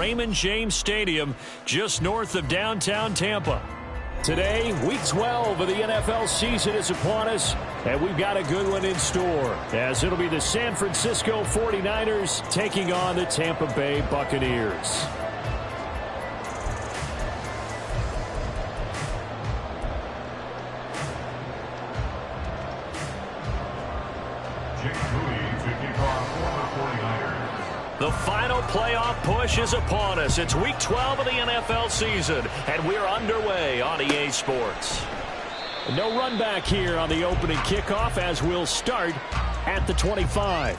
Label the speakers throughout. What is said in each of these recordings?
Speaker 1: Raymond James Stadium, just north of downtown Tampa. Today, Week 12 of the NFL season is upon us, and we've got a good one in store, as it'll be the San Francisco 49ers taking on the Tampa Bay Buccaneers. The final playoff push is upon us. It's Week 12 of the NFL season, and we're underway on EA Sports. No run back here on the opening kickoff, as we'll start at the 25.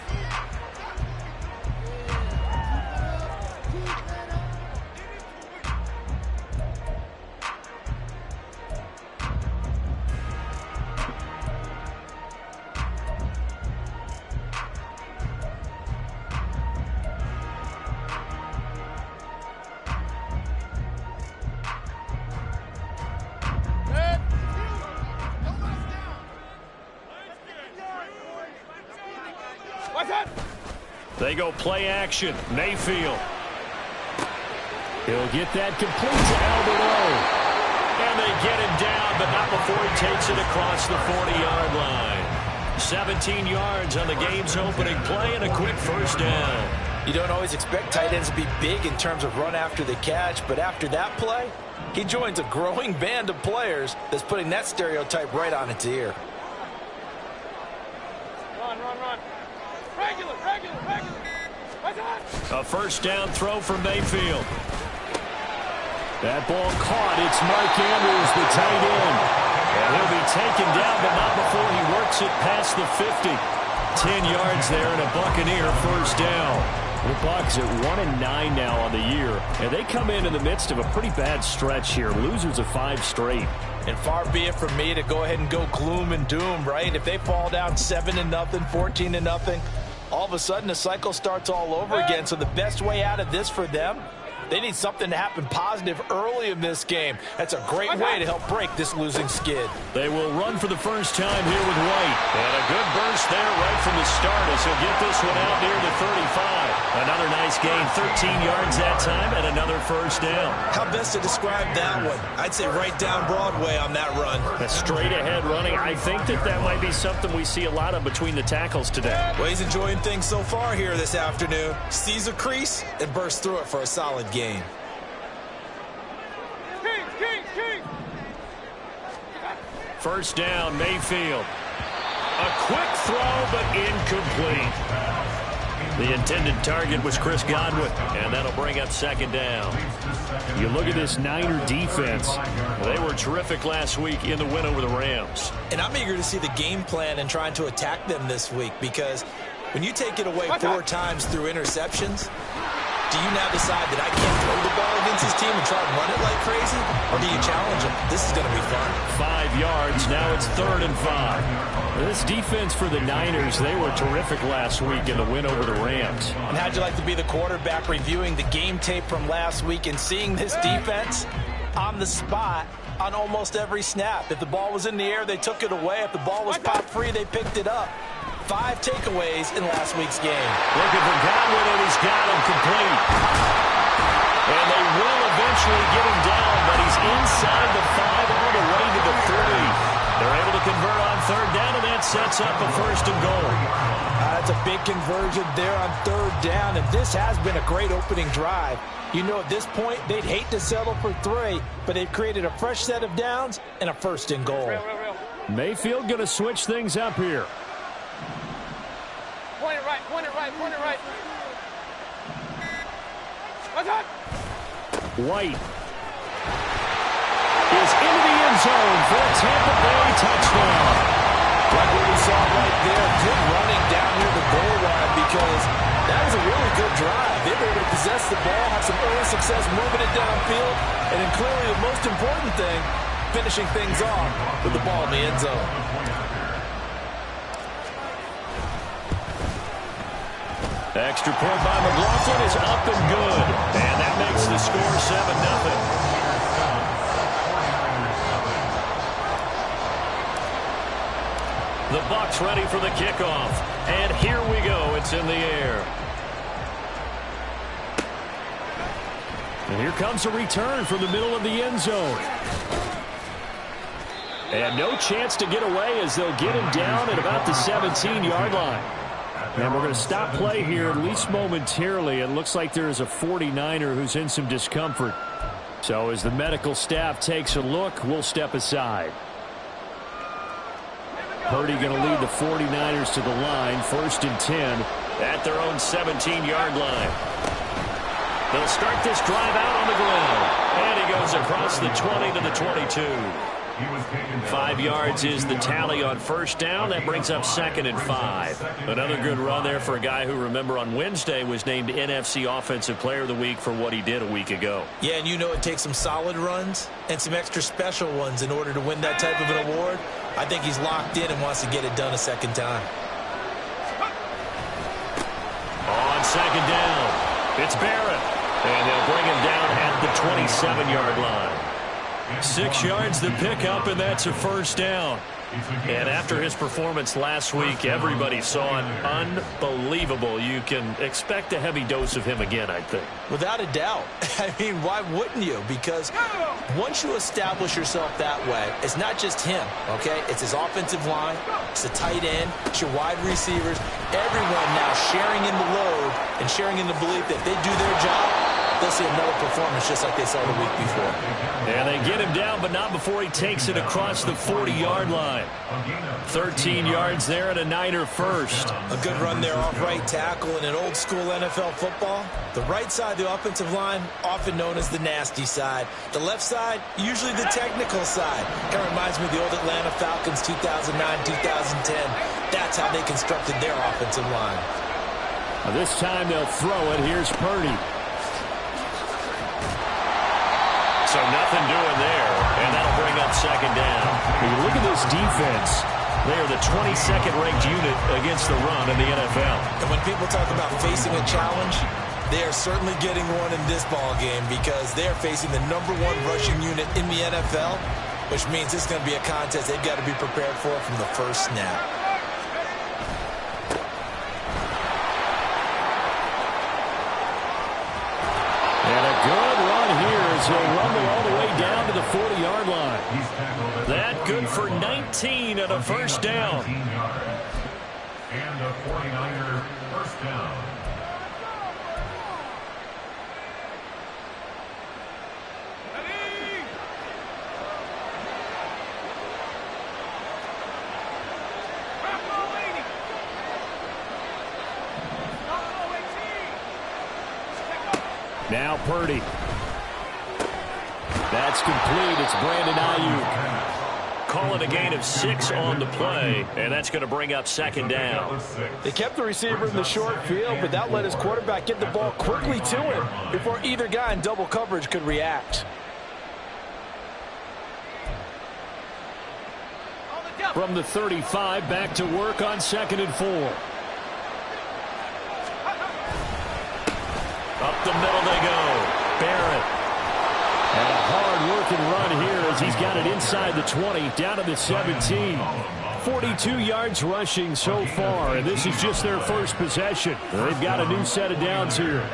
Speaker 1: They go play action. Mayfield. He'll get that complete to Albert O. And they get him down, but not before he takes it across the 40-yard line. 17 yards on the game's opening play and a quick first down.
Speaker 2: You don't always expect tight ends to be big in terms of run after the catch, but after that play, he joins a growing band of players that's putting that stereotype right on its ear.
Speaker 3: Run. Regular.
Speaker 1: A first down throw for Mayfield. That ball caught. It's Mark Andrews, the tight end. And he'll be taken down, but not before he works it past the 50. 10 yards there and a Buccaneer first down. The Bucs at 1-9 now on the year, and they come in the midst of a pretty bad stretch here. Losers of 5 straight.
Speaker 2: And far be it from me to go ahead and go gloom and doom, right? If they fall down 7-0, 14-0, all of a sudden the cycle starts all over again. So the best way out of this for them, they need something to happen positive early in this game. That's a great way to help break this losing skid.
Speaker 1: They will run for the first time here with White. And a good burst there right from the start as he'll get this one out near the 35. Another nice gain, 13 yards that time, and another first down.
Speaker 2: How best to describe that one? I'd say right down Broadway on that run.
Speaker 1: A straight ahead running. I think that might be something we see a lot of between the tackles today.
Speaker 2: Well, he's enjoying things so far here this afternoon. Sees a crease and bursts through it for a solid gain.
Speaker 3: King.
Speaker 1: First down, Mayfield. A quick throw, but incomplete. The intended target was Chris Godwin, and that'll bring up second down. You look at this Niner defense. They were terrific last week in the win over the Rams.
Speaker 2: And I'm eager to see the game plan and trying to attack them this week, because when you take it away 4 times through interceptions, do you now decide that I can't throw the ball against this team and try and run it like crazy? Or do you challenge them? This is going to be fun.
Speaker 1: 5 yards. Now it's 3rd and 5. This defense for the Niners, they were terrific last week in the win over the Rams.
Speaker 2: And how'd you like to be the quarterback reviewing the game tape from last week and seeing this defense on the spot on almost every snap? If the ball was in the air, they took it away. If the ball was popped free, they picked it up. 5 takeaways in last week's game.
Speaker 1: Looking for Godwin, and he's got him complete. And they will eventually get him down, but he's inside the 5 all the way to the 3. They're able to convert on 3rd down, and that sets up a 1st and goal.
Speaker 2: That's a big conversion there on 3rd down, and this has been a great opening drive. You know, at this point, they'd hate to settle for 3, but they've created a fresh set of downs and a 1st and goal.
Speaker 1: Mayfield going to switch things up here.
Speaker 3: Point it right.
Speaker 1: White is into the end zone for a Tampa Bay touchdown.
Speaker 2: Like what we saw right there, good running down near the goal line, because that was a really good drive. They were able to possess the ball, have some early success moving it downfield, and then clearly the most important thing, finishing things off with the ball in the end zone.
Speaker 1: Extra point by McLaughlin is up and good. And that makes the score 7-0. The Bucs ready for the kickoff. And here we go. It's in the air. And here comes a return from the middle of the end zone. And no chance to get away as they'll get him down at about the 17-yard line. And we're going to stop play here, at least momentarily. It looks like there is a 49er who's in some discomfort. So as the medical staff takes a look, we'll step aside. Purdy going to lead the 49ers to the line, 1st and 10 at their own 17-yard line. They'll start this drive out on the ground. And he goes across the 20 to the 22. 5 yards is the tally on first down. That brings up 2nd and 5. Another good run there for a guy who, remember, on Wednesday was named NFC Offensive Player of the Week for what he did a week ago.
Speaker 2: Yeah, and you know it takes some solid runs and some extra special ones in order to win that type of an award. I think he's locked in and wants to get it done a second time.
Speaker 1: On 2nd down, it's Barrett. And they'll bring him down at the 27-yard line. 6 yards the pickup, and that's a 1st down. And after his performance last week, everybody saw an unbelievable. You can expect a heavy dose of him again, I think.
Speaker 2: Without a doubt. I mean, why wouldn't you? Because once you establish yourself that way, it's not just him, okay? It's his offensive line, it's the tight end, it's your wide receivers, everyone now sharing in the load and sharing in the belief that if they do their job, they'll see another performance just like they saw the week before.
Speaker 1: And they get him down, but not before he takes it across the 40-yard line. 13 yards there and a Niner first.
Speaker 2: A good run there off right tackle in an old-school NFL football. The right side, the offensive line, often known as the nasty side. The left side, usually the technical side. Kind of reminds me of the old Atlanta Falcons 2009-2010. That's how they constructed their offensive line.
Speaker 1: Now this time they'll throw it. Here's Purdy. So nothing doing there, and that'll bring up 2nd down. When you look at this defense, they are the 22nd ranked unit against the run in the NFL.
Speaker 2: And when people talk about facing a challenge, they are certainly getting one in this ball game because they are facing the #1 rushing unit in the NFL, which means this is going to be a contest they've got to be prepared for from the first snap.
Speaker 1: And a good run here as he'll rumble all the way down to the 40-yard line. That good for 19 and a 1st down.
Speaker 4: And a 49er 1st down.
Speaker 1: Now Purdy. That's complete. It's Brandon Ayuk. Calling a gain of 6 on the play, and that's going to bring up 2nd down.
Speaker 3: They kept the receiver in the short field, but that let his quarterback get the ball quickly to him before either guy in double coverage could react.
Speaker 1: From the 35, back to work on 2nd and 4. Up the middle they go. Barrett. And a hard-working run here as he's got it inside the 20, down to the 17. 42 yards rushing so far, and this is just their first possession. They've got a new set of downs here.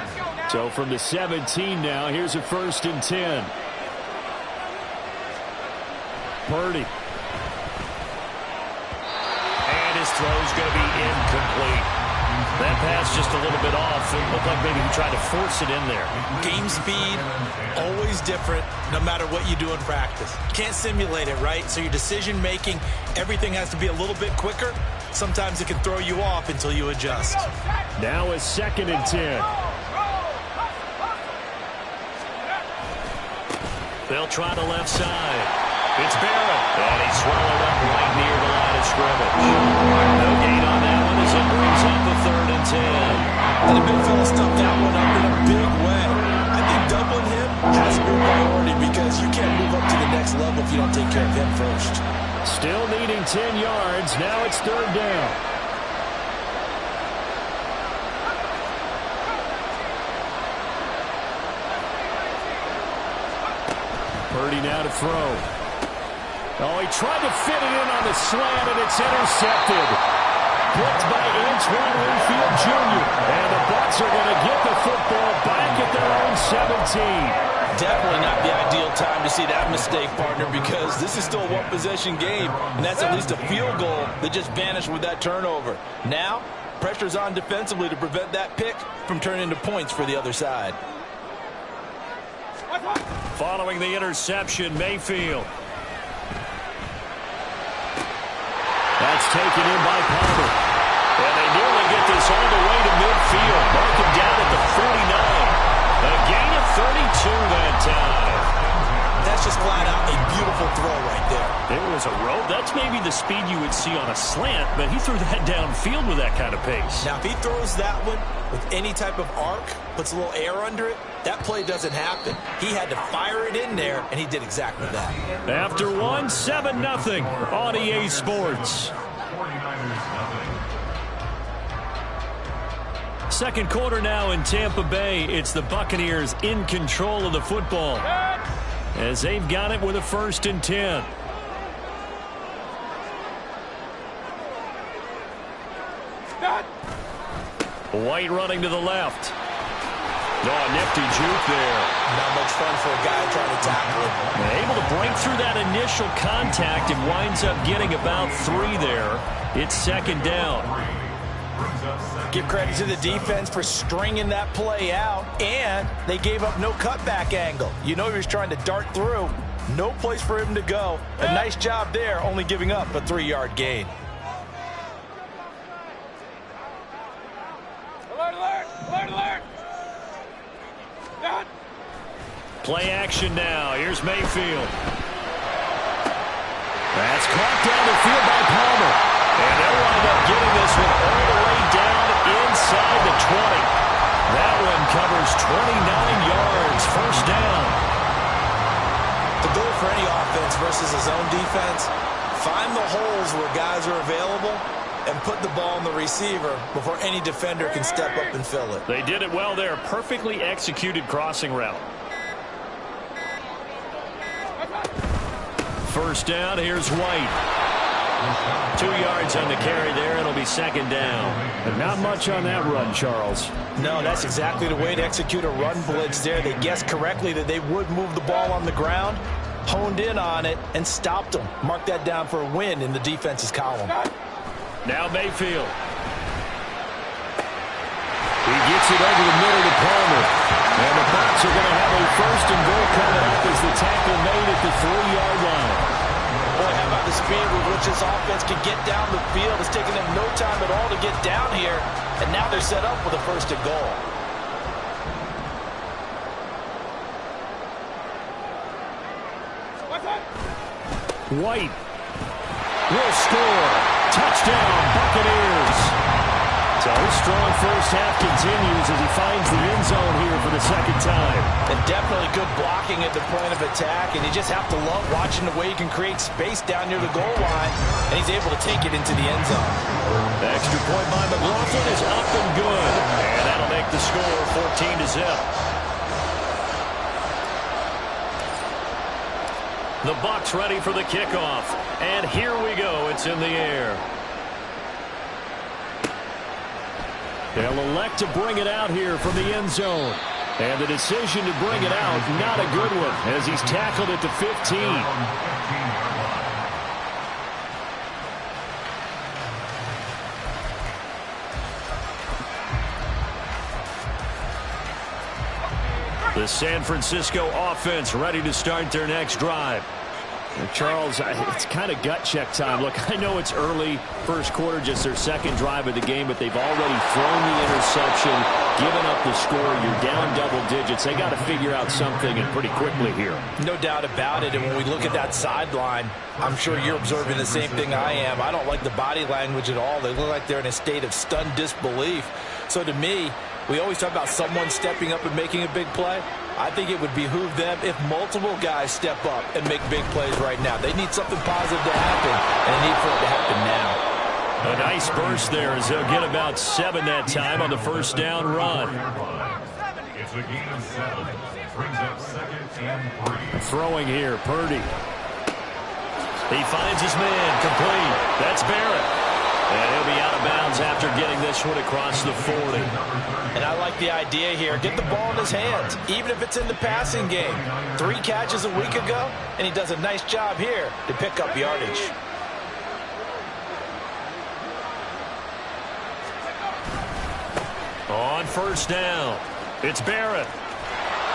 Speaker 1: So from the 17 now, here's a 1st and 10. Purdy. And his throw's going to be incomplete. That pass just a little bit off. It looked like maybe he tried to force it in there.
Speaker 2: Game speed, always different, no matter what you do in practice. Can't simulate it, right? So your decision-making, everything has to be a little bit quicker. Sometimes it can throw you off until you adjust.
Speaker 1: Now a 2nd and 10. They'll try the left side. It's Barrett. And he's swallowed up right near the line of scrimmage. No gain on that one as it brings up a 3rd and 10.
Speaker 2: And the big fella stuffed that one up in a big way. I think doubling him has to be a priority because you can't move up to the next level if you don't take care of him first.
Speaker 1: Still needing 10 yards. Now it's 3rd down. Purdy now to throw. Oh, he tried to fit it in on the slant, and it's intercepted. Blocked by Antoine Winfield Jr. And the Bucs are going to get the football back at their own 17.
Speaker 2: definitely not the ideal time to see that mistake, partner, because this is still a one-possession game, and that's at least a field goal that just vanished with that turnover. Now, pressure's on defensively to prevent that pick from turning into points for the other side.
Speaker 1: Following the interception, Mayfield. That's taken in by Palmer. And they nearly get this all the way to midfield. Mark him down at the 49. A gain of 32 that time.
Speaker 2: That's just flat out a beautiful throw right there.
Speaker 1: There was a rope. That's maybe the speed you would see on a slant, but he threw that downfield with that kind of pace.
Speaker 2: Now, if he throws that one with any type of arc, puts a little air under it, that play doesn't happen. He had to fire it in there, and he did exactly that.
Speaker 1: After one, 7-0 on EA Sports.
Speaker 4: 49ers nothing.
Speaker 1: Second quarter now in Tampa Bay. It's the Buccaneers in control of the football as they've got it with a 1st and 10. White running to the left. Oh, nifty juke there.
Speaker 2: Not much fun for a guy trying to tackle it.
Speaker 1: Able to break through that initial contact and winds up getting about 3 there. It's 2nd down.
Speaker 2: Give credit to the defense for stringing that play out, and they gave up no cutback angle. You know he was trying to dart through. No place for him to go. A nice job there, only giving up a 3-yard gain.
Speaker 3: Alert, alert, alert, alert. Down.
Speaker 1: Play action now. Here's Mayfield. That's caught down the field by Palmer. And they'll wind up getting this one all the way down inside the 20. That one covers 29 yards. 1st down.
Speaker 2: The goal for any offense versus a zone defense, find the holes where guys are available and put the ball on the receiver before any defender can step up and fill it.
Speaker 1: They did it well there. Perfectly executed crossing route. 1st down. Here's White. 2 yards on the carry there. It'll be 2nd down. But not much on that run, Charles.
Speaker 2: No, that's exactly the way to execute a run blitz there. They guessed correctly that they would move the ball on the ground, honed in on it, and stopped them. Mark that down for a win in the defense's column.
Speaker 1: Now Mayfield. He gets it over the middle to Palmer. And the Bucs are going to have a 1st and goal coming up as the tackle made at the 3-yard line.
Speaker 2: Boy, how about the speed with which this offense can get down the field? It's taken them no time at all to get down here, and now they're set up with a 1st and goal.
Speaker 1: White will score. Touchdown, Buccaneers. So his strong 1st half continues as he finds the end zone here for the 2nd time.
Speaker 2: And definitely good blocking at the point of attack, and you just have to love watching the way he can create space down near the goal line, and he's able to take it into the end zone.
Speaker 1: The extra point by McLaughlin is up and good, and that'll make the score 14-0. The Bucs ready for the kickoff, and here we go. It's in the air. They'll elect to bring it out here from the end zone. And the decision to bring it out, not a good one, as he's tackled at the 15. The San Francisco offense ready to start their next drive. Charles, it's kind of gut check time. Look, I know it's early, 1st quarter, just their 2nd drive of the game, but they've already thrown the interception, given up the score. You're down double digits. They got to figure out something, and pretty quickly here.
Speaker 2: No doubt about it, and when we look at that sideline, I'm sure you're observing the same thing I am. I don't like the body language at all. They look like they're in a state of stunned disbelief. So to me, we always talk about someone stepping up and making a big play. I think it would behoove them if multiple guys step up and make big plays right now. They need something positive to happen, and they need for it to happen now.
Speaker 1: A nice burst there as they'll get about 7 that time on the 1st down run.
Speaker 4: It's a gain of 7. Brings up 2nd and 3.
Speaker 1: Throwing here, Purdy. He finds his man, complete. That's Barrett. And he'll be out of bounds after getting this one across the 40.
Speaker 2: And I like the idea here. Get the ball in his hands, even if it's in the passing game. 3 catches a week ago, and he does a nice job here to pick up yardage.
Speaker 1: On first down, it's Barrett.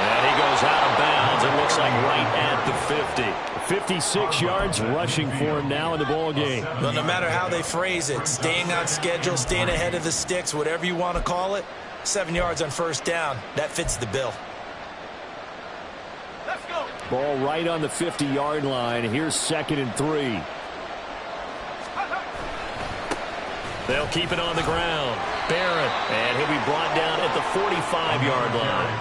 Speaker 1: And he goes out of bounds. It looks like right at the 50. 56 yards rushing for him now in the ball game.
Speaker 2: Well, no matter how they phrase it, staying on schedule, staying ahead of the sticks, whatever you want to call it, 7 yards on first down, that fits the bill.
Speaker 1: Let's go. Ball right on the 50-yard line. Here's 2nd and 3. They'll keep it on the ground. Barrett, and he'll be brought down at the 45-yard line.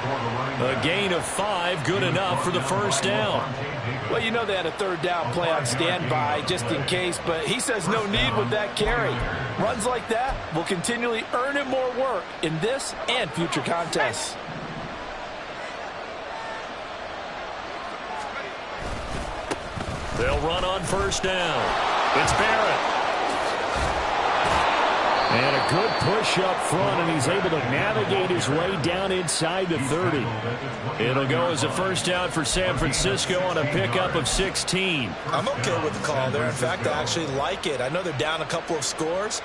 Speaker 1: A gain of 5, good enough for the first down.
Speaker 3: Well, you know they had a 3rd down play on standby just in case, but he says no need with that carry. Runs like that will continually earn him more work in this and future contests.
Speaker 1: They'll run on first down. It's Barrett. And a good push up front, and he's able to navigate his way down inside the 30. It'll go as a first down for San Francisco on a pickup of 16.
Speaker 2: I'm okay with the call there. In fact, I actually like it. I know they're down a couple of scores,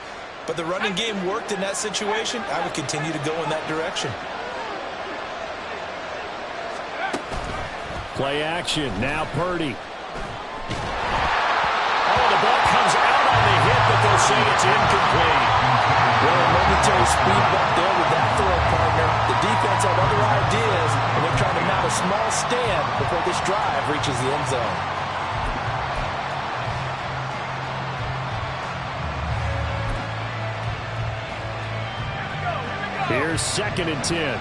Speaker 2: but the running game worked in that situation. I would continue to go in that direction.
Speaker 1: Play action. Now Purdy. Oh, the ball comes out on the hit, but they'll say it's incomplete.
Speaker 3: Well, a momentary speed bump there with that throw, partner. The defense had other ideas, and they're trying to mount a small stand before this drive reaches the end zone.
Speaker 1: Here's 2nd and 10.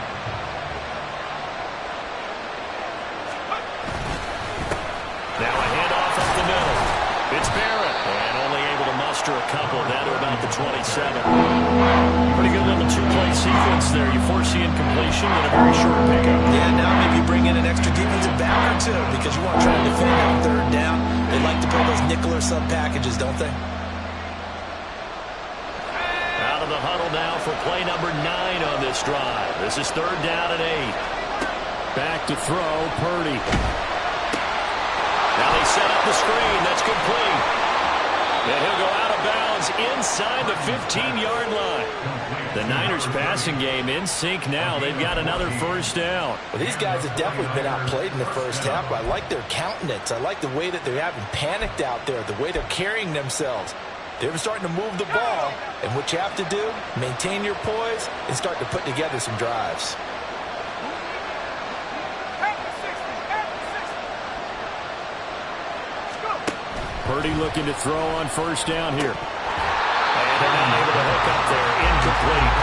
Speaker 1: Now a handoff up the middle. It's Barrett, and only able to muster a couple down to about the 27. Pretty good little 2-play sequence there. You force the incompletion and a very short pickup.
Speaker 2: Yeah, now maybe you bring in an extra defensive back or two because you want to try to defend on 3rd down. They like to play those nickel or sub packages, don't they?
Speaker 1: Out of the huddle now for play number 9 on this drive. This is 3rd down and 8. Back to throw, Purdy. Now they set up the screen. That's complete. And he'll go out of bounds inside the 15-yard line. The Niners passing game in sync now. They've got another first down.
Speaker 2: Well, these guys have definitely been outplayed in the first half. I like their countenance. I like the way that they haven't panicked out there, the way they're carrying themselves. They're starting to move the ball, and what you have to do, maintain your poise and start to put together some drives.
Speaker 1: Purdy looking to throw on first down here. And they're not able to hook up there. Incomplete.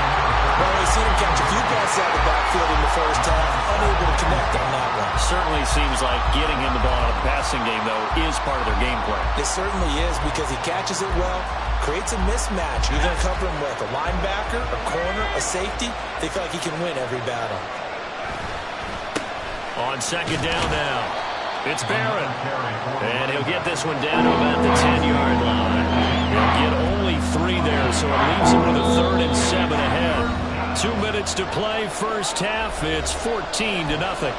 Speaker 2: Well, we've seen him catch a few passes out of the backfield in the first half. Unable to connect on that one.
Speaker 1: Certainly seems like getting him the ball out of the passing game, though, is part of their game plan.
Speaker 2: It certainly is because he catches it well, creates a mismatch. You're going to cover him with a linebacker, a corner, a safety. They feel like he can win every battle.
Speaker 1: On 2nd down now, it's Barrett. And he'll get this one down to about the 10-yard line. He'll get only 3 there, so it leaves him with a 3rd and 7 ahead. 2 minutes to play first half. It's 14-0.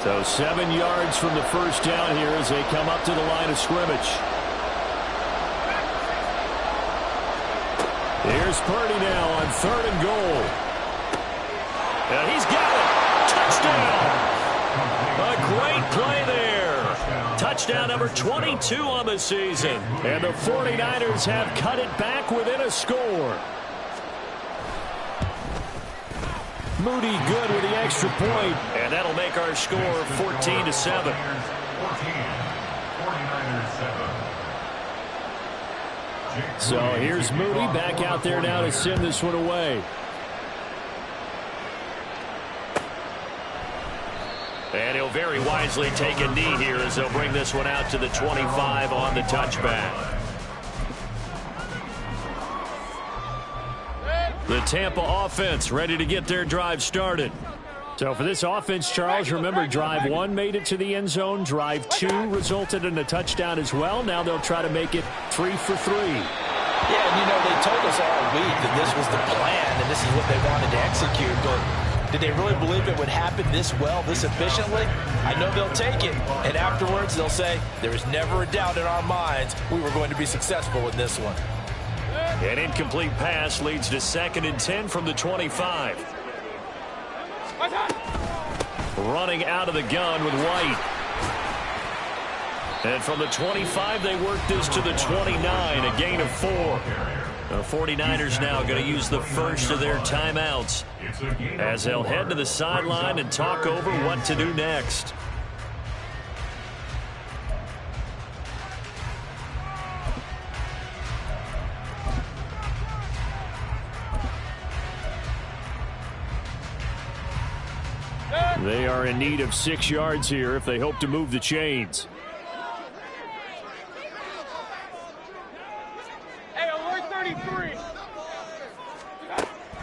Speaker 1: So 7 yards from the first down here as they come up to the line of scrimmage. Here's Purdy now on 3rd and goal. And he's got it. Touchdown. A great play there. Touchdown number 22 on the season. And the 49ers have cut it back within a score. Moody good with the extra point. And that'll make our score 14-7.
Speaker 4: 49ers 7.
Speaker 1: So here's Moody back out there now to send this one away. And he'll very wisely take a knee here as they'll bring this one out to the 25 on the touchback. The Tampa offense ready to get their drive started. So for this offense, Charles, remember drive 1 made it to the end zone. Drive 2 resulted in a touchdown as well. Now they'll try to make it 3 for 3.
Speaker 2: Yeah, and they told us all week that this was the plan and this is what they wanted to execute. But did they really believe it would happen this well, this efficiently? I know they'll take it. And afterwards, they'll say, there was never a doubt in our minds we were going to be successful in this one.
Speaker 1: An incomplete pass leads to 2nd and 10 from the 25. Running out of the gun with White. And from the 25, they work this to the 29, a gain of 4. The 49ers now going to use the first of their timeouts as they'll head to the sideline and talk over what to do next. They are in need of 6 yards here if they hope to move the chains.
Speaker 5: Hey, alert 33.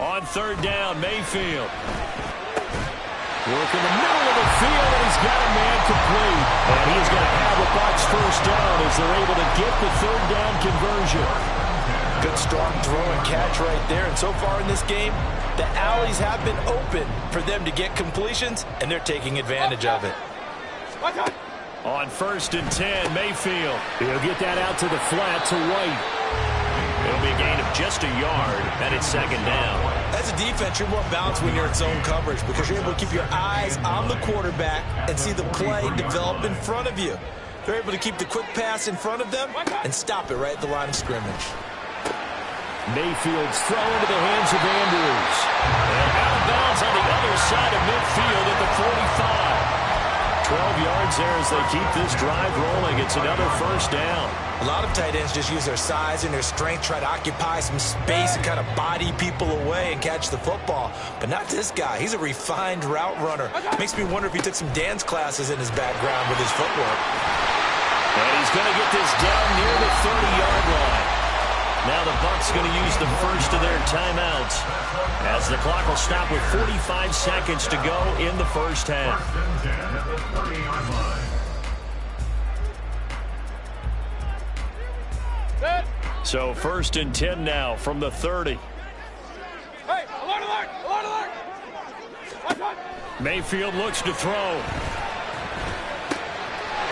Speaker 1: On 3rd down, Mayfield. Work in the middle of the field, and he's got a man complete. And he is going to have the Bucs first down as they're able to get the 3rd down conversion.
Speaker 2: Good strong throw and catch right there. And so far in this game, the alleys have been open for them to get completions, and they're taking advantage of it.
Speaker 1: On 1st and 10, Mayfield. He'll get that out to the flat to White. It'll be a gain of just a yard, and it's 2nd down.
Speaker 2: As a defense, you're more balanced when you're in zone coverage because you're able to keep your eyes on the quarterback and see the play develop in front of you. They're able to keep the quick pass in front of them and stop it right at the line of scrimmage.
Speaker 1: Mayfield's throw into the hands of Andrews. And out of bounds on the other side of midfield at the 45. 12 yards there as they keep this drive rolling. It's another first down.
Speaker 2: A lot of tight ends just use their size and their strength, try to occupy some space and kind of body people away and catch the football. But not this guy. He's a refined route runner. Makes me wonder if he took some dance classes in his background with his footwork.
Speaker 1: And he's going to get this down near the 30-yard line. Now the Bucs going to use the first of their timeouts as the clock will stop with 45 seconds to go in the first half. So 1st and 10 now from the 30.
Speaker 5: Hey, alert, alert, alert, alert.
Speaker 1: Mayfield looks to throw.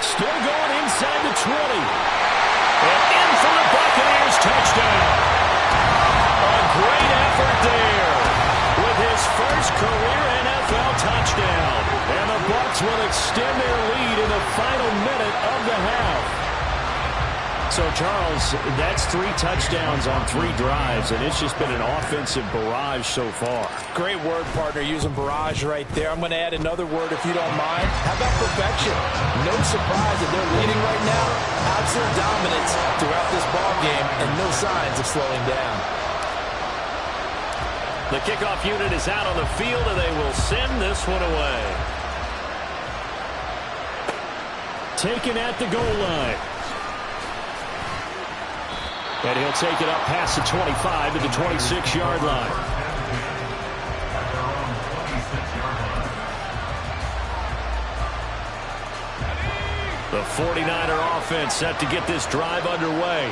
Speaker 1: Still going inside the 20. And in for the Buccaneers touchdown. A great effort there with his first career NFL touchdown. And the Bucs will extend their lead in the final minute of the half. So, Charles, that's 3 touchdowns on 3 drives, and it's just been an offensive barrage so far.
Speaker 2: Great word, partner, using barrage right there. I'm going to add another word if you don't mind. How about perfection? No surprise that they're leading right now. Absolute dominance throughout this ball game and no signs of slowing down.
Speaker 1: The kickoff unit is out on the field, and they will send this one away. Taken at the goal line. And he'll take it up past the 25 to the 26-yard line. The 49er offense set to get this drive underway.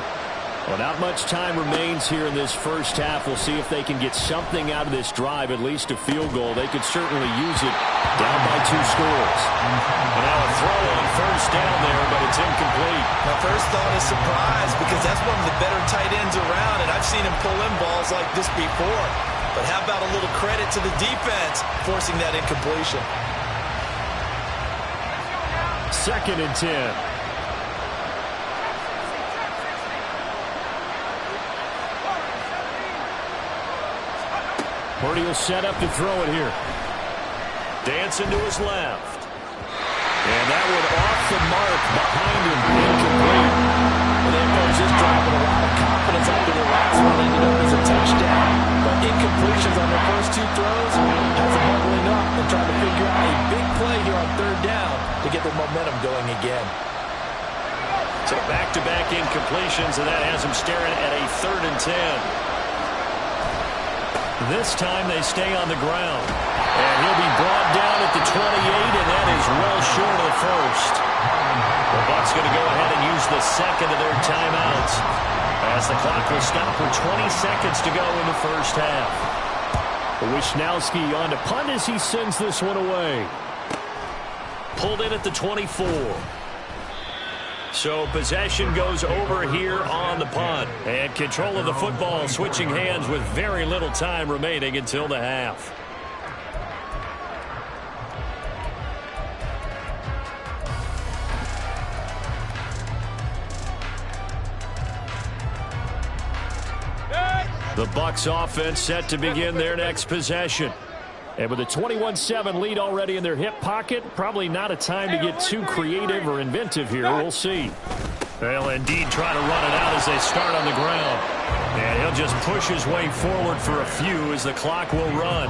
Speaker 1: Well, not much time remains here in this first half. We'll see if they can get something out of this drive, at least a field goal. They could certainly use it down by 2 scores. And now a throw on first down there, but it's incomplete.
Speaker 2: My first thought is surprise because that's one of the better tight ends around, and I've seen him pull in balls like this before. But how about a little credit to the defense forcing that incompletion?
Speaker 1: 2nd and 10. Purdy will set up to throw it here. Dancing to his left. And that one off the mark behind him. Incomplete.
Speaker 2: Well, they approached this drive with a lot of confidence after the last one ended up as a touchdown. But incompletions on their first 2 throws has them bubbling up and trying to figure out a big play here on 3rd down to get their momentum going again.
Speaker 1: So back-to-back incompletions, and that has them staring at a 3rd and 10. This time they stay on the ground. And he'll be brought down at the 28, and that is well short of the first. The Bucs going to go ahead and use the second of their timeouts, as the clock will stop with 20 seconds to go in the first half. Wisnowski on to punt as he sends this one away. Pulled in at the 24. So possession goes over here on the punt. And control of the football switching hands with very little time remaining until the half. The Bucs offense set to begin their next possession. And with a 21-7 lead already in their hip pocket, probably not a time to get too creative or inventive here. We'll see. They'll indeed try to run it out as they start on the ground. And he'll just push his way forward for a few as the clock will run.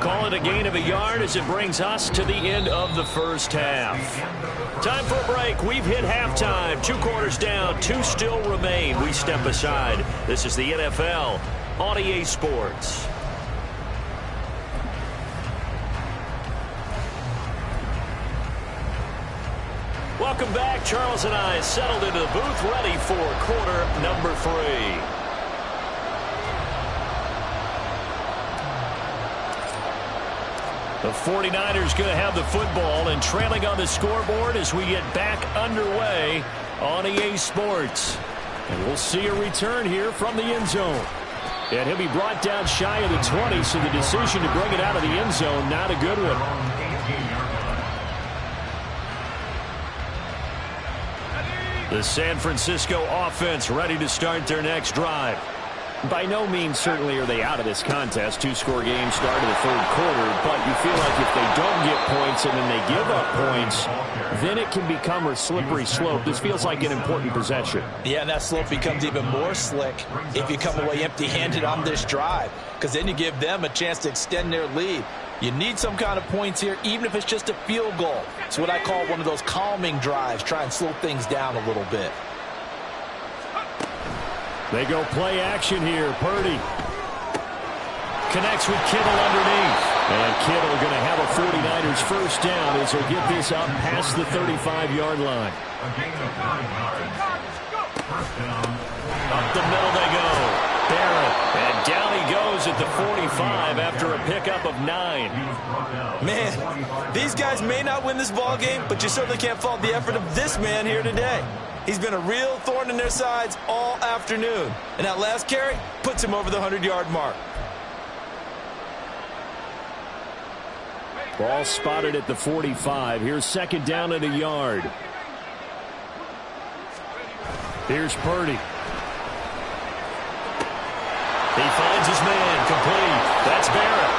Speaker 1: Call it a gain of a yard as it brings us to the end of the first half. Time for a break. We've hit halftime. 2 quarters down, 2 still remain. We step aside. This is the NFL on EA Sports. Welcome back. Charles and I settled into the booth, ready for quarter number 3. The 49ers going to have the football and trailing on the scoreboard as we get back underway on EA Sports. And we'll see a return here from the end zone. And he'll be brought down shy of the 20, so the decision to bring it out of the end zone, not a good one. The San Francisco offense ready to start their next drive. By no means certainly are they out of this contest. 2-score game start of the third quarter, but you feel like if they don't get points and then they give up points, then it can become a slippery slope. This feels like an important possession.
Speaker 2: Yeah, and that slope becomes even more slick if you come away empty-handed on this drive, because then you give them a chance to extend their lead. You need some kind of points here, even if it's just a field goal. It's what I call one of those calming drives. Try and slow things down a little bit.
Speaker 1: They go play action here. Purdy connects with Kittle underneath. And Kittle going to have a 49ers first down as he'll get this up past the 35-yard line. Up the middle they go. Barrett. And down he goes at the 45 after a pickup of 9.
Speaker 2: Man, these guys may not win this ball game, but you certainly can't fault the effort of this man here today. He's been a real thorn in their sides all afternoon. And that last carry puts him over the 100-yard mark.
Speaker 1: Ball spotted at the 45. Here's second down at a yard. Here's Purdy. He finds his man, complete. That's Barrett.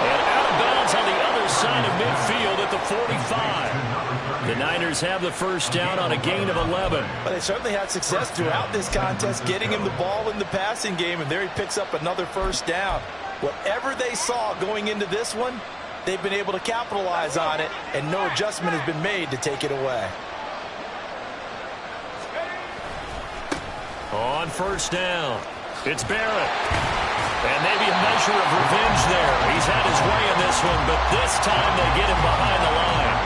Speaker 1: And out of bounds on the other side of midfield at the 45. The Niners have the first down on a gain of 11.
Speaker 2: But they certainly had success throughout this contest, getting him the ball in the passing game, and there he picks up another first down. Whatever they saw going into this one, they've been able to capitalize on it, and no adjustment has been made to take it away.
Speaker 1: On first down, it's Barrett. And maybe a measure of revenge there. He's had his way in this one, but this time they get him behind the line.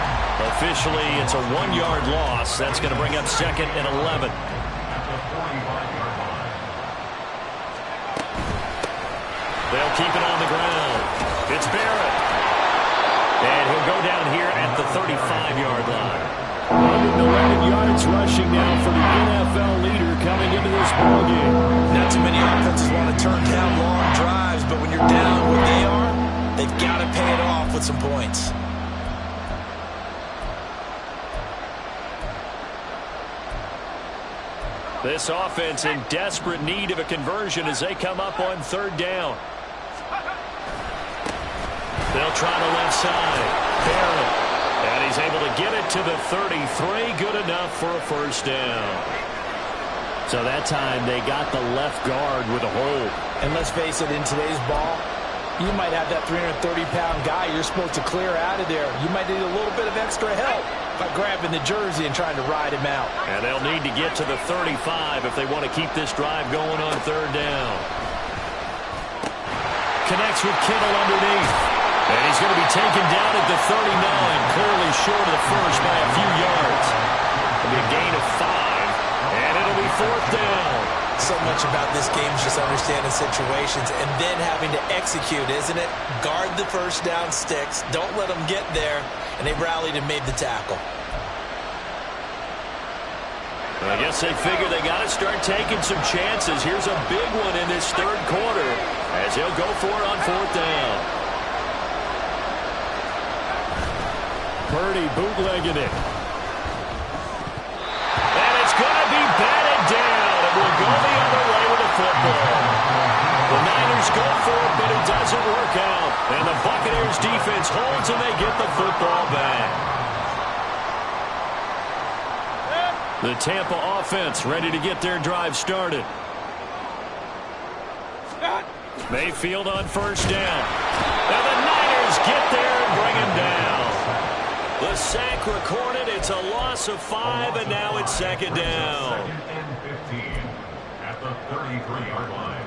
Speaker 1: Officially, it's a 1-yard loss. That's going to bring up second and 11. They'll keep it on the ground. It's Barrett. And he'll go down here at the 35-yard line. 111 yards rushing now for the NFL leader coming into this ballgame.
Speaker 2: Not too many offenses want to turn down long drives, but when you're down where they are, they've got to pay it off with some points.
Speaker 1: This offense in desperate need of a conversion as they come up on third down. They'll try the left side. Barrett. And he's able to get it to the 33. Good enough for a first down. So that time they got the left guard with a hold.
Speaker 2: And let's face it, in today's ball, you might have that 330-pound guy you're supposed to clear out of there. You might need a little bit of extra help by grabbing the jersey and trying to ride him out.
Speaker 1: And they'll need to get to the 35 if they want to keep this drive going on third down. Connects with Kittle underneath. And he's going to be taken down at the 39, clearly short of the first by a few yards. It'll be a gain of 5, and it'll be 4th down.
Speaker 2: So much about this game is just understanding situations and then having to execute, isn't it? Guard the first down sticks. Don't let them get there. And they rallied and made the tackle.
Speaker 1: I guess they figure they got to start taking some chances. Here's a big one in this 3rd quarter as he'll go for it on 4th down. Purdy bootlegging it. And it's going to be batted down. It will go the other way with the football. The Niners go for it, but it doesn't work out. And the Buccaneers defense holds and they get the football back. The Tampa offense ready to get their drive started. Mayfield on 1st down. And the Niners get there and bring him down. The sack recorded. It's a loss of 5, and now it's 2nd down.
Speaker 4: 2nd and 15 at the 33-yard line.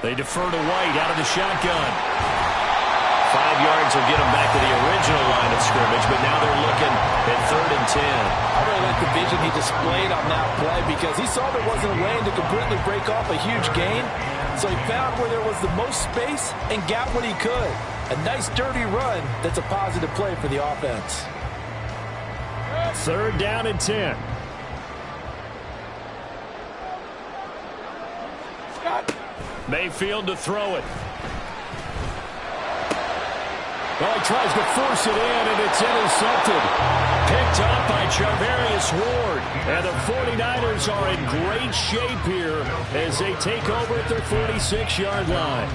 Speaker 1: They defer to White out of the shotgun. 5 yards will get them back to the original line of scrimmage, but now they're looking at 3rd and 10.
Speaker 3: I really like the vision he displayed on that play because he saw there wasn't a lane to completely break off a huge gain. So he found where there was the most space and got what he could. A nice dirty run that's a positive play for the offense.
Speaker 1: 3rd down and 10. Mayfield to throw it. Well, he tries to force it in, and it's intercepted. Picked up by Charvarius Ward. And the 49ers are in great shape here as they take over at their 46-yard line.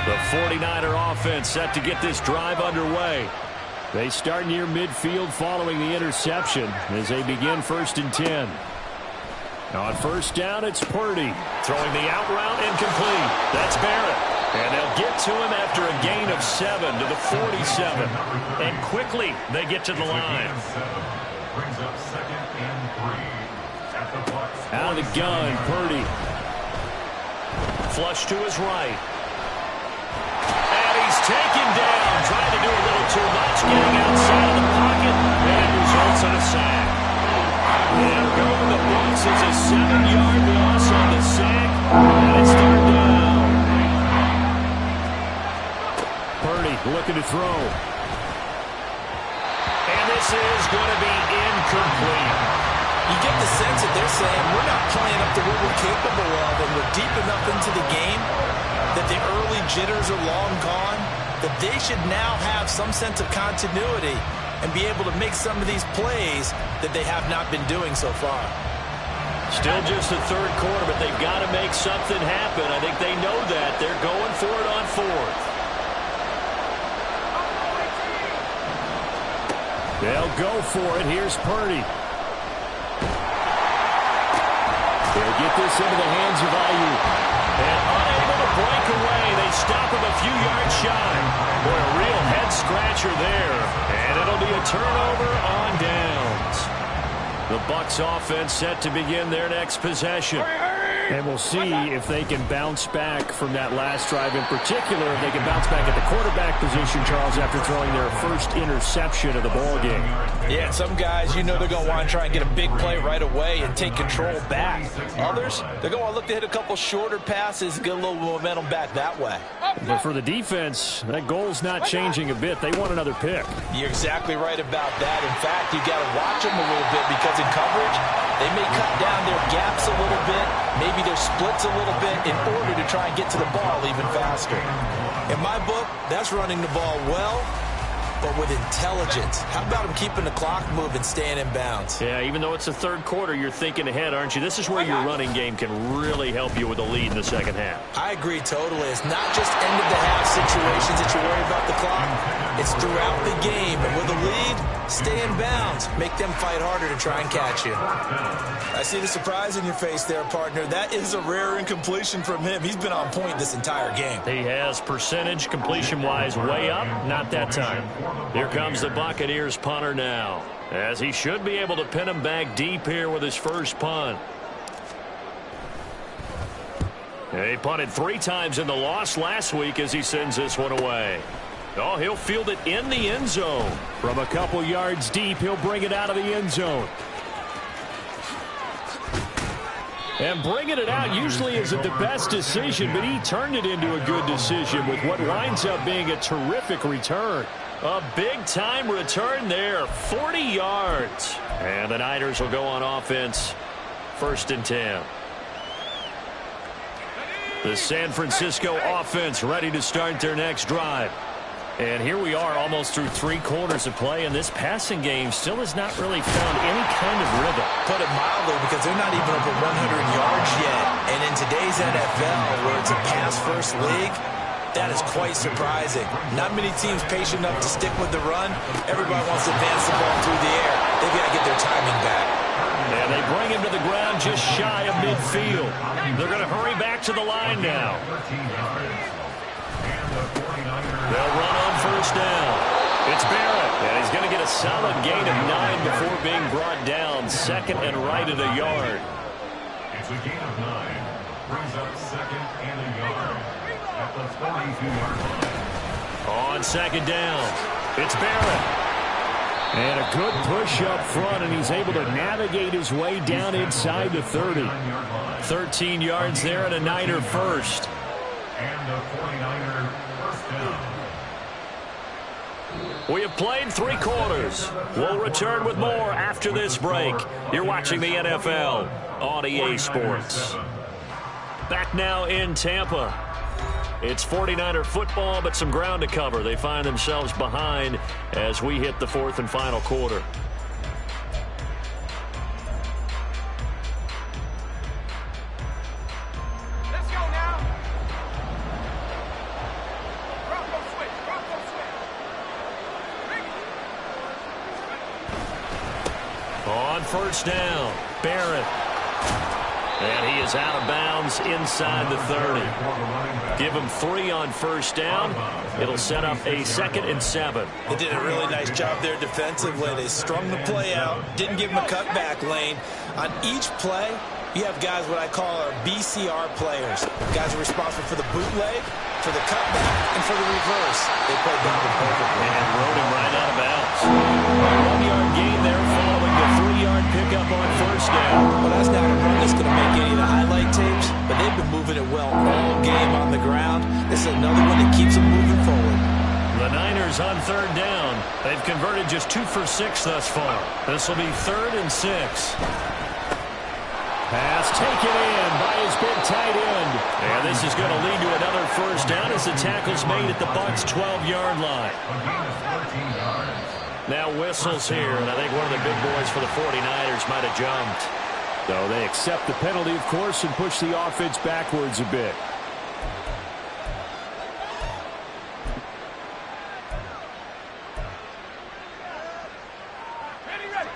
Speaker 1: The 49er offense set to get this drive underway. They start near midfield following the interception as they begin 1st and 10. On 1st down, it's Purdy. Throwing the out route incomplete. That's Barrett. And they'll get to him after a gain of 7 to the 47. And quickly, they get to the line.
Speaker 4: Brings up 2nd and 3 at the Bucs.
Speaker 1: Out of the gun, Purdy. Flush to his right. And he's taken down. Trying to do a little too much. Getting outside of the pocket. And it results in a sack. And going the Bucs is a 7-yard loss on the sack. And it's 3rd down. Purdy looking to throw. And this is going to be incomplete.
Speaker 2: You get the sense that they're saying we're not playing up to what we're capable of, and we're deep enough into the game that the early jitters are long gone, that they should now have some sense of continuity and be able to make some of these plays that they have not been doing so far.
Speaker 1: Still just the 3rd quarter, but they've got to make something happen. I think they know that. They're going for it on 4th. They'll go for it. Here's Purdy. They'll get this into the hands of Ayuk. And unable to break away. They stop him a few yards shy. Boy, a real head-scratcher there. And it'll be a turnover on downs. The Bucs offense set to begin their next possession. And we'll see if they can bounce back from that last drive. In particular, if they can bounce back at the quarterback position, Charles, after throwing their first interception of the ballgame.
Speaker 2: Yeah, some guys, you know they're going to want to try and get a big play right away and take control back. Others, they're going to want to look to hit a couple shorter passes and get a little momentum back that way.
Speaker 1: But for the defense, that goal's not changing a bit. They want another pick.
Speaker 2: You're exactly right about that. In fact, you got to watch them a little bit because in coverage, they may cut down their gaps a little bit, maybe their splits a little bit in order to try and get to the ball even faster. In my book, that's running the ball well, but with intelligence. How about him keeping the clock moving, staying in bounds?
Speaker 1: Yeah, even though it's the 3rd quarter, you're thinking ahead, aren't you? This is where your running game can really help you with a lead in the 2nd half.
Speaker 2: I agree totally. It's not just end-of-the-half situations that you worry about the clock. It's throughout the game. And with a lead, stay in bounds. Make them fight harder to try and catch you. I see the surprise in your face there, partner. That is a rare incompletion from him. He's been on point this entire game.
Speaker 1: He has percentage completion-wise way up. Not that time. Here comes the Buccaneers punter now. as he should be able to pin him back deep here with his first punt. He punted 3 times in the loss last week as he sends this one away. Oh, he'll field it in the end zone. From a couple yards deep, he'll bring it out of the end zone. And bringing it out usually isn't the best decision, but he turned it into a good decision with what winds up being a terrific return. A big-time return there, 40 yards. And the Niners will go on offense, 1st and 10. The San Francisco offense ready to start their next drive. And here we are almost through 3 quarters of play, and this passing game still has not really found any kind of rhythm.
Speaker 2: Put it mildly, because they're not even over 100 yards yet. And in today's NFL, where it's a pass-first league, that is quite surprising. Not many teams patient enough to stick with the run. Everybody wants to advance the ball through the air. They've got to get their timing back.
Speaker 1: And they bring him to the ground just shy of midfield. They're going to hurry back to the line now. They'll run on 1st down. It's Barrett, and he's going to get a solid gain of 9 before being brought down. 2nd and right at a yard.
Speaker 4: It's a gain of 9. Brings up 2nd and a yard at the 42-yard line.
Speaker 1: On 2nd down, it's Barrett. And a good push up front, and he's able to navigate his way down inside the 30. 13 yards there and a Niner first.
Speaker 4: And a 49er first down.
Speaker 1: We have played 3 quarters. We'll return with more after this break. You're watching the NFL on EA Sports. Back now in Tampa. It's 49er football, but some ground to cover. They find themselves behind as we hit the 4th and final quarter.
Speaker 5: Let's go now. Bronco switch. Bronco switch.
Speaker 1: On 1st down, Barrett. And he is out of bounds inside the 30. Give him 3 on 1st down. It'll set up a 2nd and 7.
Speaker 2: They did a really nice job there defensively. They strung the play out, didn't give him a cutback lane. On each play, you have guys what I call our BCR players. Guys are responsible for the bootleg, for the cutback, and for the reverse. They played down perfectly.
Speaker 1: And rode him right out of bounds. 1-yard gain there following the 3-yard pickup on 1st down.
Speaker 2: Well, that's not a run that's going to make any of the highlight tapes, but they've been moving it well all game on the ground. This is another one that keeps them moving forward.
Speaker 1: The Niners on 3rd down. They've converted just 2 for 6 thus far. This will be 3rd and 6. Pass taken in by his big tight end. And this is going to lead to another 1st down as the tackle's made at the Bucs' 12-yard line. Now whistles here, and I think one of the big boys for the 49ers might have jumped.
Speaker 3: So they accept the penalty, of course, and push the offense backwards a bit.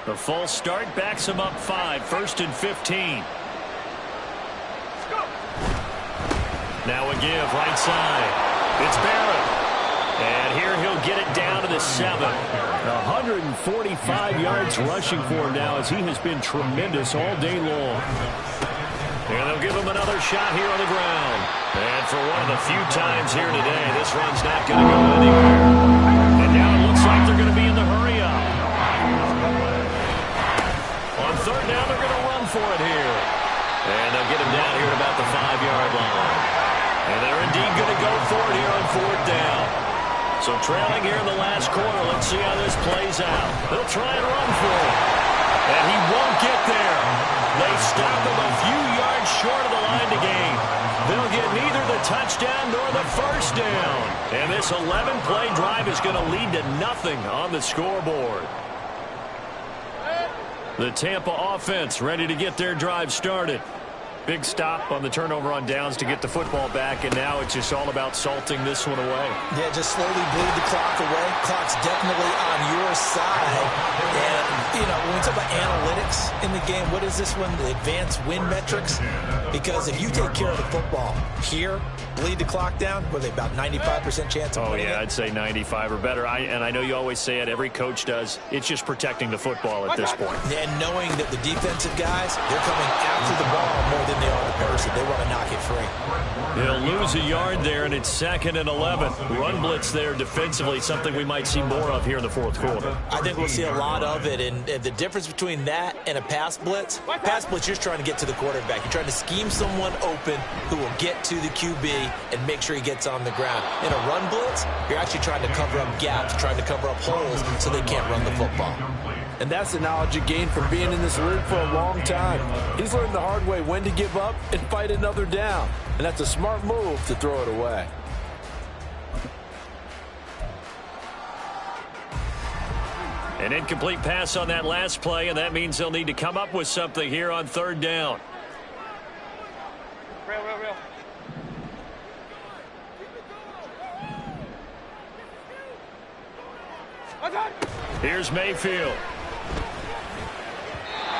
Speaker 1: The false start backs him up 5, 1st and 15. Now a give, right side. It's Barrett. And here he'll get it down to the 7.
Speaker 3: 145 yards rushing for him now as he has been tremendous all day long.
Speaker 1: And they'll give him another shot here on the ground. And for one of the few times here today, this run's not going to go anywhere. And now it looks like they're going to be in the hurry-up. On 3rd down, they're going to run for it here. And they'll get him down here at about the 5-yard line. And they're indeed going to go for it here on 4th down. So trailing here in the last quarter, let's see how this plays out. They'll try and run for it. And he won't get there. They stop him a few yards short of the line to gain. They'll get neither the touchdown nor the 1st down. And this 11-play drive is going to lead to nothing on the scoreboard. The Tampa offense ready to get their drive started. Big stop on the turnover on downs to get the football back, and now it's just all about salting this one away.
Speaker 2: Yeah, just slowly bleed the clock away. Clock's definitely on your side. And, you know, when we talk about analytics in the game, what is this one? The advanced win metrics? Because if you take care of the football here, bleed the clock down, what are they, about 95% chance of winning it?
Speaker 1: I'd say 95 or better. And I know you always say it, every coach does. It's just protecting the football at this point.
Speaker 2: And knowing that the defensive guys, they're coming after the ball more than they are the person. They want to knock it free.
Speaker 1: They'll lose a yard there, and it's 2nd and 11. Run blitz there defensively, something we might see more of here in the fourth quarter.
Speaker 2: I think we'll see a lot of it, and the difference between that and a pass blitz, you're just trying to get to the quarterback. You're trying to scheme someone open who will get to the QB and make sure he gets on the ground. In a run blitz, you're actually trying to cover up gaps, trying to cover up holes so they can't run the football.
Speaker 3: And that's the knowledge you gain from being in this league for a long time. He's learned the hard way when to give up and fight another down. And that's a smart move to throw it away.
Speaker 1: An incomplete pass on that last play, and that means they'll need to come up with something here on 3rd down.
Speaker 5: Real.
Speaker 1: Here's Mayfield.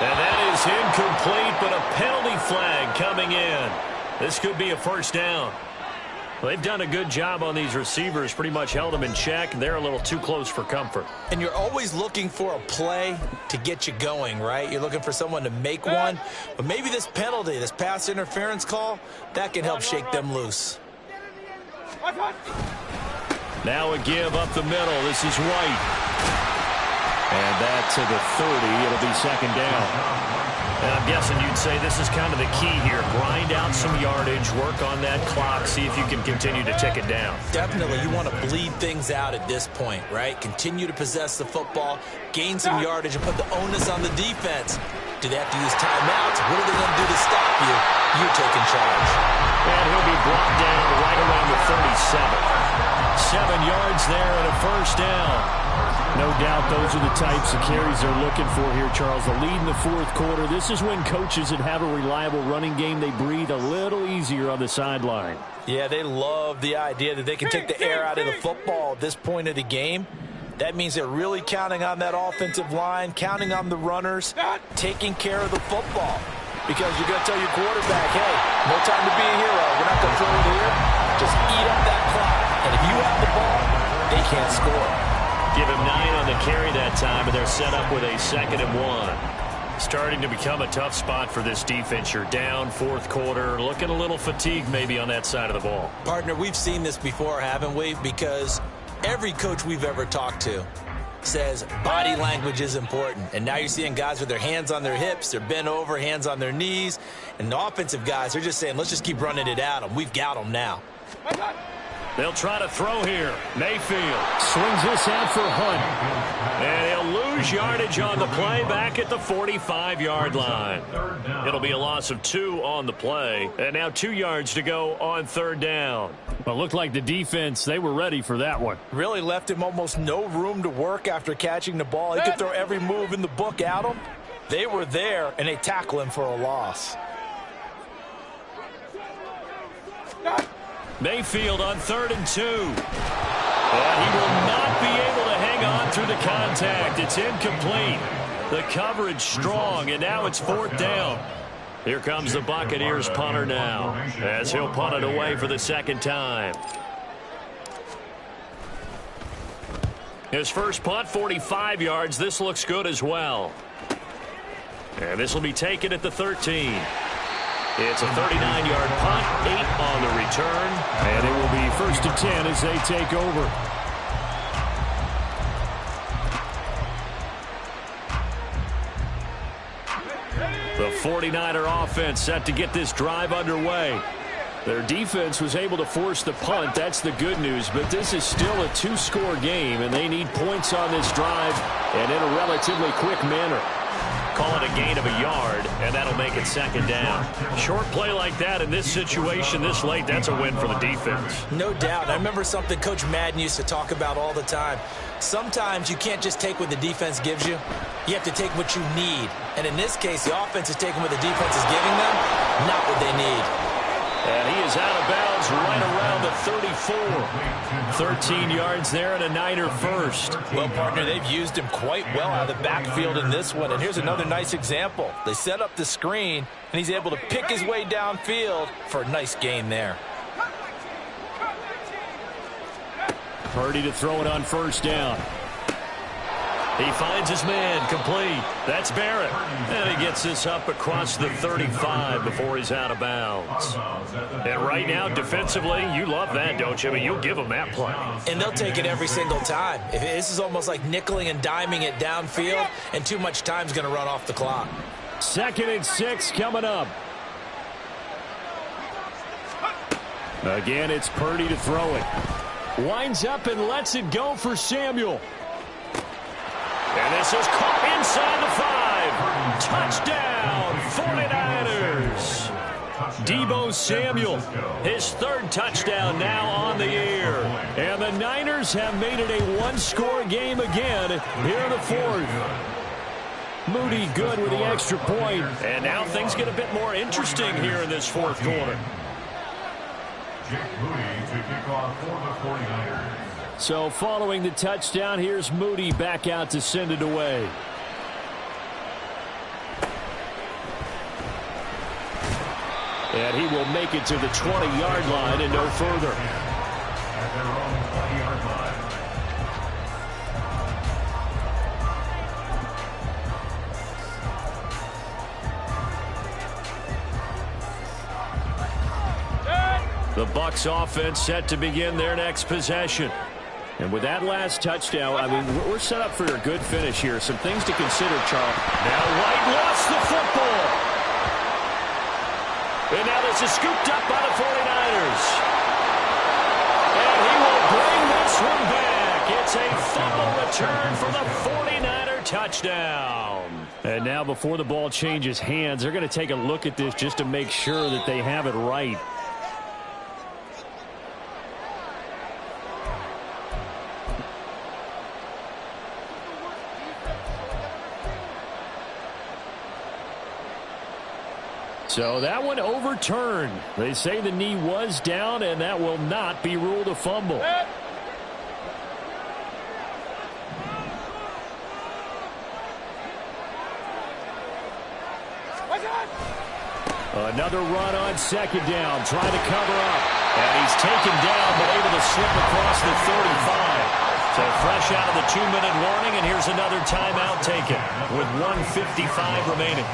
Speaker 1: And that is incomplete, but a penalty flag coming in. This could be a first down. Well, they've done a good job on these receivers, pretty much held them in check, and they're a little too close for comfort.
Speaker 2: And you're always looking for a play to get you going, right? You're looking for someone to make one. But maybe this penalty, this pass interference call, that can help shake them loose.
Speaker 1: Now a give up the middle. This is White. And that to the 30. It'll be 2nd down. And I'm guessing you'd say this is kind of the key here. Grind out some yardage, work on that clock, see if you can continue to tick it down.
Speaker 2: Definitely. You want to bleed things out at this point, right? Continue to possess the football, gain some yardage, and put the onus on the defense. Do they have to use timeouts? What are they going to do to stop you? You're taking charge.
Speaker 1: And he'll be brought down right around the 37. 7 yards there and a first down. No doubt those are the types of carries they're looking for here, Charles. The lead in the fourth quarter. This is when coaches that have a reliable running game, they breathe a little easier on the sideline.
Speaker 2: Yeah, they love the idea that they can take the air out of the football at this point of the game. That means they're really counting on that offensive line, counting on the runners, taking care of the football. Because you're going to tell your quarterback, hey, no time to be a hero. We're not going to throw it here. Just eat up that clock. And if you have the ball, they can't score.
Speaker 1: Give him 9 on the carry that time, and they're set up with a 2nd and 1. Starting to become a tough spot for this defense. You're down, fourth quarter, looking a little fatigued maybe on that side of the ball.
Speaker 2: Partner, we've seen this before, haven't we? Because every coach we've ever talked to says body language is important. And now you're seeing guys with their hands on their hips, they're bent over, hands on their knees. And the offensive guys are just saying, let's just keep running it at them. We've got them now.
Speaker 1: They'll try to throw here. Mayfield swings this out for Hunt. And he'll lose yardage on the play back at the 45-yard line. It'll be a loss of 2 on the play. And now 2 yards to go on 3rd down. Well, it looked like the defense, they were ready for that one.
Speaker 2: Really left him almost no room to work after catching the ball. He could throw every move in the book at him. They were there, and they tackle him for a loss.
Speaker 1: Mayfield on 3rd and 2. And he will not be able to hang on through the contact. It's incomplete. The coverage strong, and now it's 4th down. Here comes the Buccaneers punter now, as he'll punt it away for the 2nd time. His first punt, 45 yards. This looks good as well. And this will be taken at the 13. It's a 39-yard punt, 8 on the return, and it will be 1st and 10 as they take over. The 49er offense set to get this drive underway. Their defense was able to force the punt. That's the good news, but this is still a 2-score game, and they need points on this drive and in a relatively quick manner. call it a gain of a yard, and that'll make it second down. Short play like that in this situation this late, that's a win for the defense.
Speaker 2: No doubt. I remember something Coach Madden used to talk about all the time. Sometimes you can't just take what the defense gives you. You have to take what you need. And in this case, the offense is taking what the defense is giving them, not what they need.
Speaker 1: And he is out of bounds right around the 34. 13 yards there and a Niner first.
Speaker 2: Well, partner, they've used him quite well out of the backfield in this one. And here's another nice example. They set up the screen, and he's able to pick his way downfield for a nice gain there.
Speaker 1: Purdy to throw it on first down. He finds his man, complete. That's Barrett. And he gets this up across the 35 before he's out of bounds. And right now, defensively, you love that, don't you? I mean, you'll give them that play.
Speaker 2: And they'll take it every single time. This is almost like nickeling and diming it downfield, and too much time's going to run off the clock.
Speaker 1: 2nd and 6 coming up. Again, it's Purdy to throw it. Winds up and lets it go for Samuel. And this is caught inside the 5. Touchdown, 49ers. Deebo Samuel, his 3rd touchdown now on the year. And the Niners have made it a one-score game again here in the 4th. Moody good with the extra point. And now things get a bit more interesting here in this 4th quarter.
Speaker 4: Jake Moody to kick off for the 49ers.
Speaker 1: So following the touchdown, here's Moody back out to send it away. And he will make it to the 20-yard line and no further.
Speaker 4: At their own 20-yard line.
Speaker 1: The Bucs offense set to begin their next possession. And with that last touchdown, I mean, we're set up for a good finish here. Some things to consider, Charles. Now White lost the football. And now this is scooped up by the 49ers. And he will bring this one back. It's a fumble return for the 49er touchdown. And now before the ball changes hands, they're going to take a look at this just to make sure that they have it right. So that one overturned. They say the knee was down, and that will not be ruled a fumble. Another run on 2nd down, trying to cover up. And he's taken down, but able to slip across the 35. So fresh out of the 2-minute warning, and here's another timeout taken with 1:55 remaining.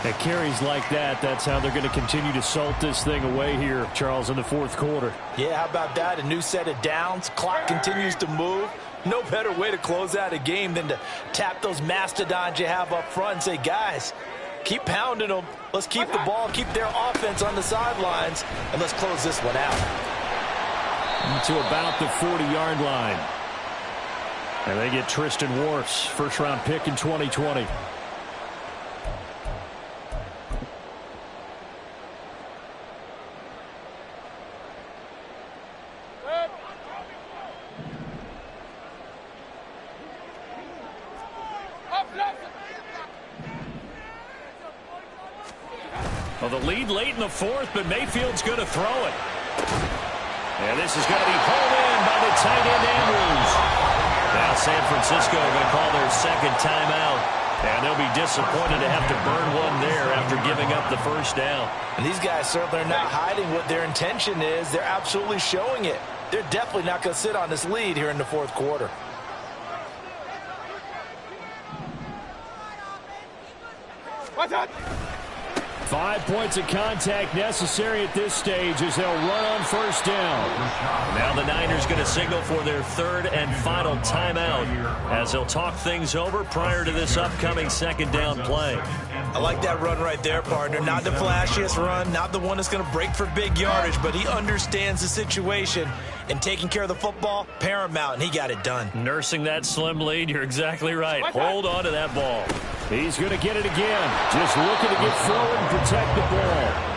Speaker 1: At carries like that, that's how they're going to continue to salt this thing away here, Charles, in the 4th quarter.
Speaker 2: Yeah, how about that? A new set of downs. Clock continues to move. No better way to close out a game than to tap those mastodons you have up front and say, guys, keep pounding them. Let's keep the ball, keep their offense on the sidelines, and let's close this one out.
Speaker 1: To about the 40-yard line. And they get Tristan Wirfs, first-round pick in 2020. Well, the lead late in the 4th, but Mayfield's going to throw it. And this is going to be pulled in by the tight end Andrews. Now San Francisco going to call their 2nd timeout. And they'll be disappointed to have to burn one there after giving up the first down.
Speaker 2: And these guys certainly are not hiding what their intention is. They're absolutely showing it. They're definitely not going to sit on this lead here in the 4th quarter.
Speaker 5: What's up?
Speaker 1: 5 points of contact necessary at this stage as they'll run on first down. Now the Niners going to signal for their 3rd and final timeout as they'll talk things over prior to this upcoming 2nd down play.
Speaker 2: I like that run right there, partner. Not the flashiest run, not the one that's going to break for big yardage, but he understands the situation, and taking care of the football, paramount, and he got it done.
Speaker 1: Nursing that slim lead, you're exactly right. Hold on to that ball. He's going to get it again. Just looking to get forward and protect the ball.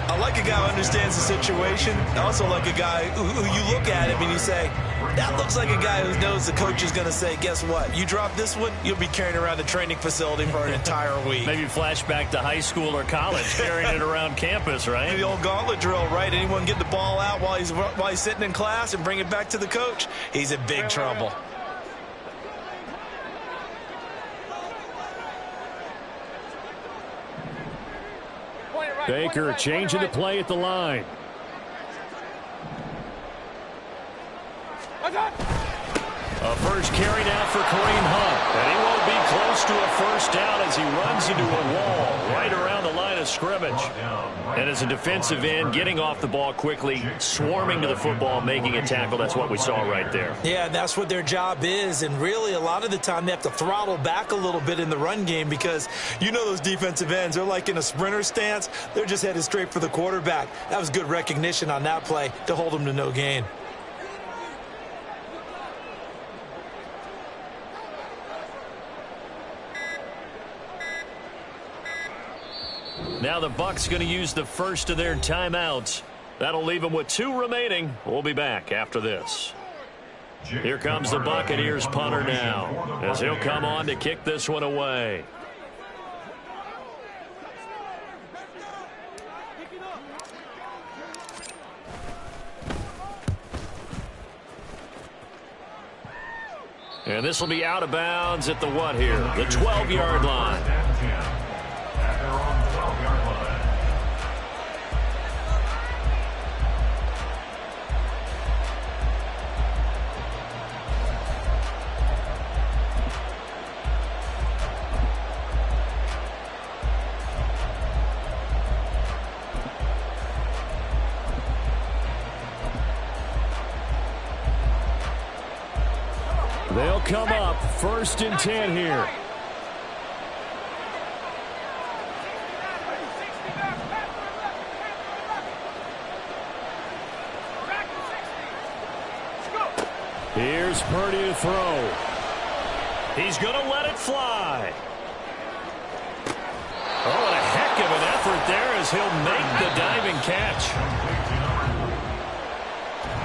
Speaker 3: I like a guy who understands the situation. I also like a guy who you look at him and you say, that looks like a guy who knows the coach is going to say, guess what? You drop this one, you'll be carrying around the training facility for an entire week.
Speaker 1: Maybe flashback to high school or college, carrying it around campus, right?
Speaker 3: The old gauntlet drill, right? Anyone get the ball out while he's sitting in class and bring it back to the coach? He's in big trouble.
Speaker 1: Baker changing the play at the line. A first carry now for Kareem Hunt. And he won't be close to a first down as he runs into a wall right around the line of scrimmage. And as a defensive end, getting off the ball quickly, swarming to the football, making a tackle. That's what we saw right there.
Speaker 3: Yeah, that's what their job is. And really, a lot of the time, they have to throttle back a little bit in the run game because you know those defensive ends, they're like in a sprinter stance. They're just headed straight for the quarterback. That was good recognition on that play to hold them to no gain.
Speaker 1: Now the Bucs going to use the first of their timeouts. That'll leave them with 2 remaining. We'll be back after this. Here comes the Buccaneers punter now as he'll come on to kick this one away. And this will be out of bounds at the what here? The 12-yard line. They'll come up 1st and 10 here. Here's Purdy to throw. He's going to let it fly. Oh, and a heck of an effort there as he'll make the diving catch.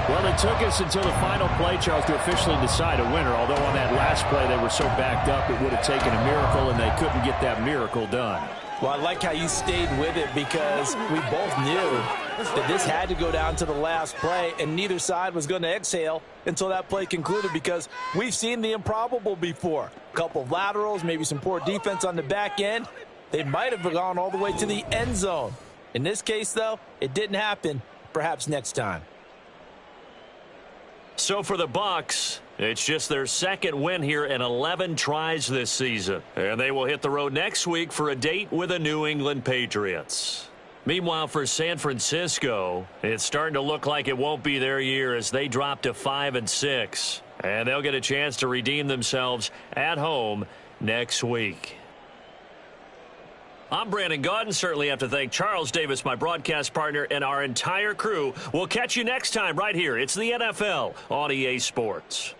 Speaker 1: Well, it took us until the final play, Charles, to officially decide a winner. Although on that last play they were so backed up it would have taken a miracle, and they couldn't get that miracle done.
Speaker 3: Well, I like how you stayed with it because we both knew that this had to go down to the last play, and neither side was going to exhale until that play concluded because we've seen the improbable before. A couple of laterals, maybe some poor defense on the back end. They might have gone all the way to the end zone. In this case, though, it didn't happen. Perhaps next time.
Speaker 1: So for the Bucs, it's just their 2nd win here in 11 tries this season. And they will hit the road next week for a date with the New England Patriots. Meanwhile, for San Francisco, it's starting to look like it won't be their year as they drop to 5-6. And they'll get a chance to redeem themselves at home next week. I'm Brandon Gaudin. Certainly have to thank Charles Davis, my broadcast partner, and our entire crew. We'll catch you next time right here. It's the NFL on EA Sports.